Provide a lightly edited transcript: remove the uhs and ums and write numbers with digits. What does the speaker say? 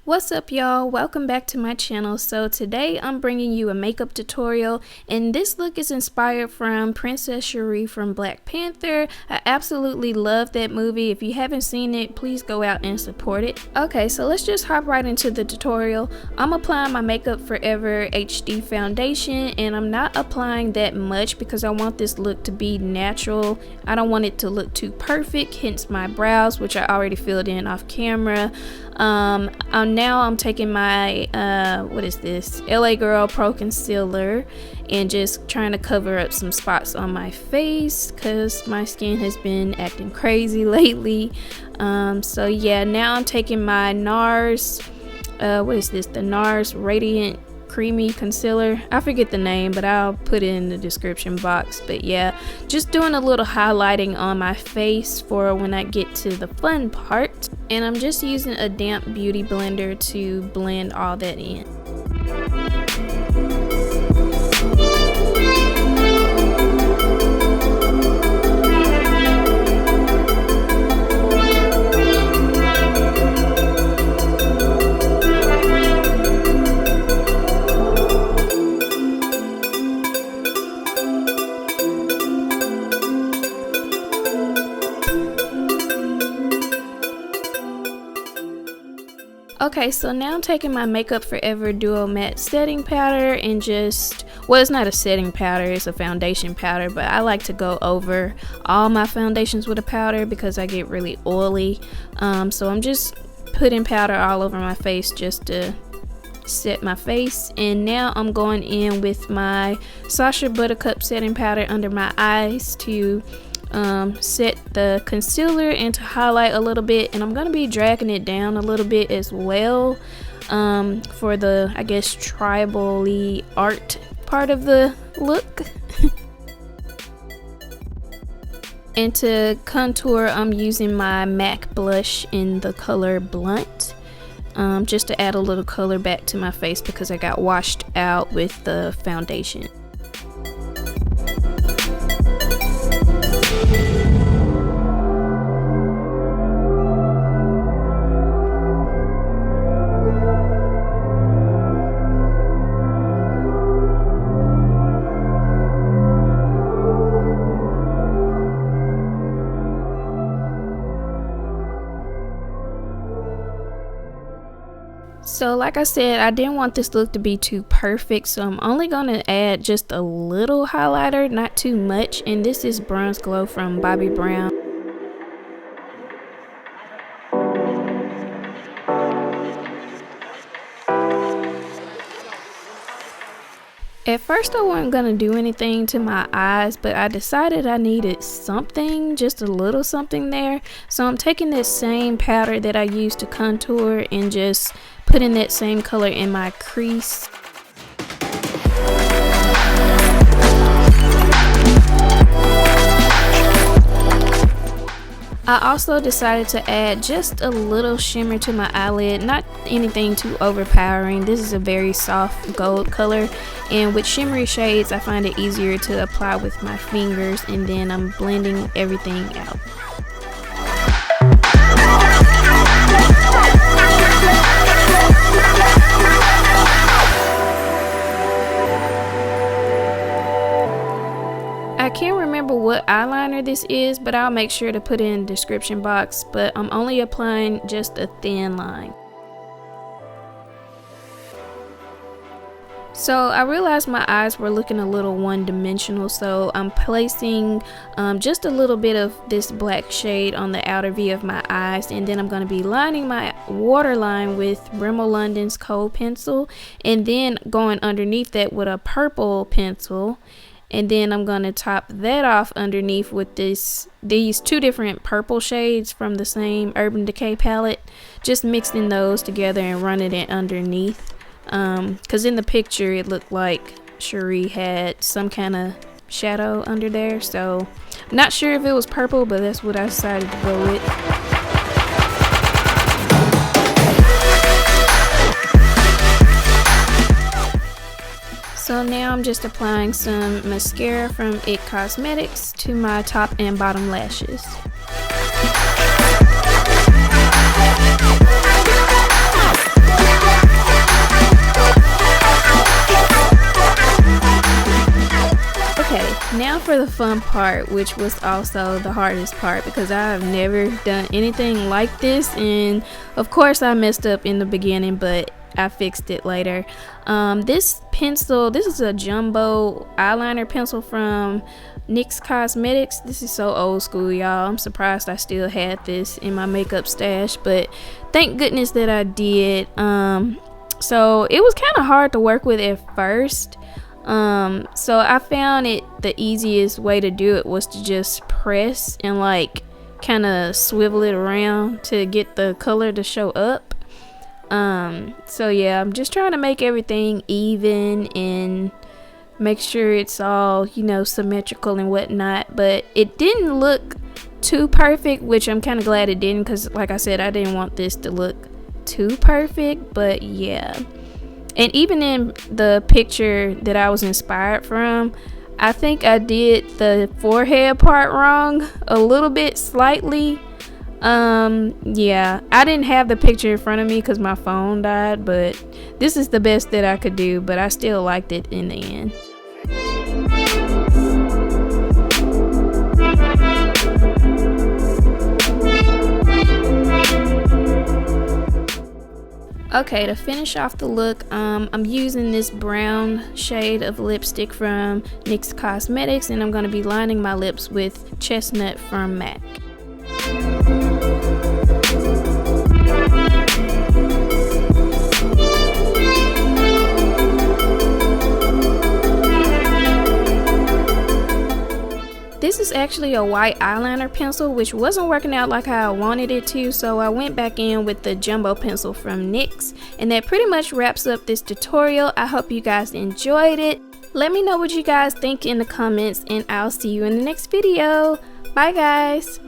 What's up, y'all? Welcome back to my channel. So today I'm bringing you a makeup tutorial, and this look is inspired from Princess Shuri from Black Panther. I absolutely love that movie. If you haven't seen it, please go out and support it. Okay, so let's just hop right into the tutorial. I'm applying my Makeup Forever HD foundation, and I'm not applying that much because I want this look to be natural. I don't want it to look too perfect, hence my brows, which I already filled in off camera. Now I'm taking my what is this, LA Girl Pro Concealer, and just trying to cover up some spots on my face because my skin has been acting crazy lately. So yeah, now I'm taking my NARS, what is this, the NARS Radiant Creamy Concealer. I forget the name, but I'll put it in the description box. But yeah, just doing a little highlighting on my face for when I get to the fun part. And I'm just using a damp beauty blender to blend all that in. Okay, so now I'm taking my Makeup Forever Duo Matte Setting Powder and just, well, it's not a setting powder, it's a foundation powder, but I like to go over all my foundations with a powder because I get really oily. So I'm just putting powder all over my face just to set my face. And now I'm going in with my Sacha Buttercup setting powder under my eyes to set the concealer and to highlight a little bit, and I'm going to be dragging it down a little bit as well for the, I guess, tribal-y art part of the look. And to contour, I'm using my MAC blush in the color Blunt, just to add a little color back to my face because I got washed out with the foundation. So like I said, I didn't want this look to be too perfect, so I'm only going to add just a little highlighter, not too much, and this is Bronze Glow from Bobbi Brown. At first I wasn't going to do anything to my eyes, but I decided I needed something, just a little something there. So I'm taking this same powder that I used to contour and just putting that same color in my crease. I also decided to add just a little shimmer to my eyelid, not anything too overpowering. This is a very soft gold color, and with shimmery shades I find it easier to apply with my fingers, and then I'm blending everything out. I can't remember what eyeliner this is, but I'll make sure to put it in the description box, but I'm only applying just a thin line. So I realized my eyes were looking a little one-dimensional, so I'm placing just a little bit of this black shade on the outer V of my eyes, and then I'm going to be lining my waterline with Rimmel London's Kohl pencil, and then going underneath that with a purple pencil. And then I'm going to top that off underneath with these two different purple shades from the same Urban Decay palette. Just mixing those together and running it underneath. Because in the picture it looked like Shuri had some kind of shadow under there. So I'm not sure if it was purple, but that's what I decided to go with. So now I'm just applying some mascara from IT Cosmetics to my top and bottom lashes. for the fun part, which was also the hardest part because I've never done anything like this, and of course I messed up in the beginning, but I fixed it later. This pencil, this is a jumbo eyeliner pencil from NYX Cosmetics. This is so old school, y'all. I'm surprised I still had this in my makeup stash, but thank goodness that I did. So it was kind of hard to work with at first. So I found it the easiest way to do it was to just press and like kind of swivel it around to get the color to show up. So yeah, I'm just trying to make everything even and make sure it's all, you know, symmetrical and whatnot, but it didn't look too perfect, which I'm kind of glad it didn't, because like I said, I didn't want this to look too perfect. But yeah, and even in the picture that I was inspired from, I think I did the forehead part wrong a little bit, slightly. Yeah, I didn't have the picture in front of me because my phone died, but this is the best that I could do, but I still liked it in the end. Okay, to finish off the look, I'm using this brown shade of lipstick from NYX Cosmetics, and I'm going to be lining my lips with Chestnut from MAC. This is actually a white eyeliner pencil, which wasn't working out like how I wanted it to, so I went back in with the jumbo pencil from NYX, and that pretty much wraps up this tutorial. I hope you guys enjoyed it. Let me know what you guys think in the comments, and I'll see you in the next video. Bye guys!